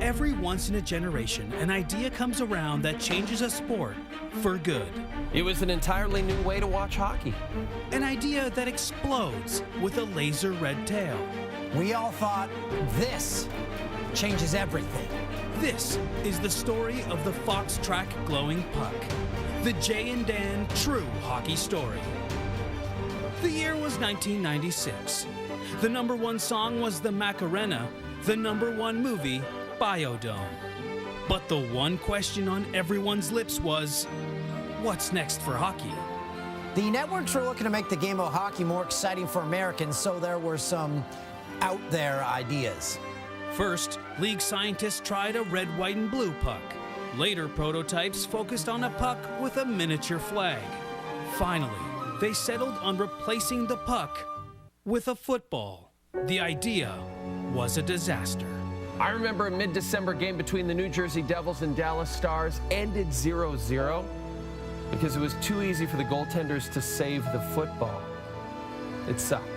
Every once in a generation, an idea comes around that changes a sport for good. It was an entirely new way to watch hockey. An idea that explodes with a laser red tail. We all thought, this changes everything. This is the story of the Fox Track glowing puck. The Jay and Dan true hockey story. The year was 1996. The #1 song was the Macarena, the #1 movie, Biodome. But the one question on everyone's lips was, what's next for hockey? The networks were looking to make the game of hockey more exciting for Americans, so there were some out there ideas. First, league scientists tried a red, white, and blue puck. Later, prototypes focused on a puck with a miniature flag. Finally, they settled on replacing the puck with a football. The idea was a disaster. I remember a mid-December game between the New Jersey Devils and Dallas Stars ended 0-0 because it was too easy for the goaltenders to save the football. It sucked.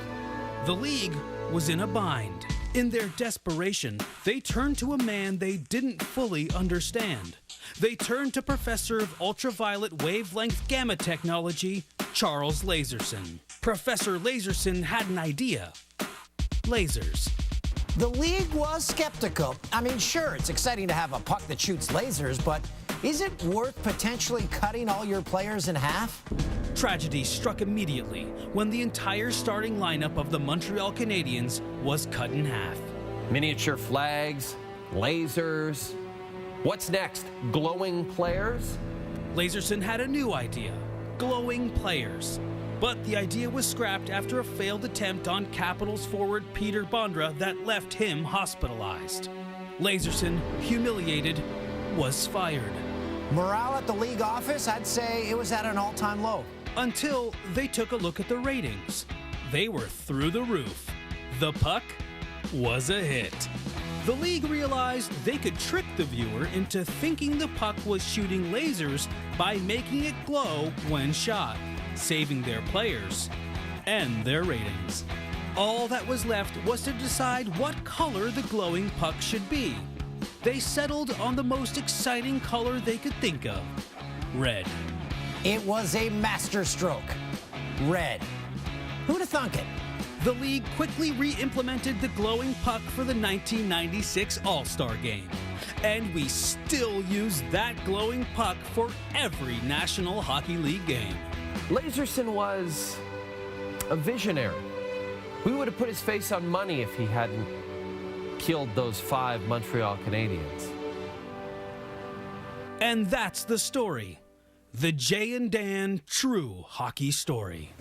The league was in a bind. In their desperation, they turned to a man they didn't fully understand. They turned to Professor of Ultraviolet Wavelength Gamma Technology, Charles Lasersson. Professor Lasersson had an idea. Lasers. The league was skeptical. I mean, sure, it's exciting to have a puck that shoots lasers, but is it worth potentially cutting all your players in half? Tragedy struck immediately when the entire starting lineup of the Montreal Canadiens was cut in half. Miniature flags, lasers. What's next? Glowing players? Lasersson had a new idea, glowing players. But the idea was scrapped after a failed attempt on Capitals forward Peter Bondra that left him hospitalized. Lasersson, humiliated, was fired. Morale at the league office, I'd say it was at an all-time low. Until they took a look at the ratings. They were through the roof. The puck was a hit. The league realized they could trick the viewer into thinking the puck was shooting lasers by making it glow when shot, saving their players and their ratings. All that was left was to decide what color the glowing puck should be. They settled on the most exciting color they could think of, red. It was a masterstroke. Red. Who'd have thunk it? The league quickly re-implemented the glowing puck for the 1996 All-Star Game. And we still use that glowing puck for every National Hockey League game. Lasersson was a visionary. We would have put his face on money if he hadn't killed those 5 Montreal Canadiens. And that's the story. The Jay and Dan true hockey story.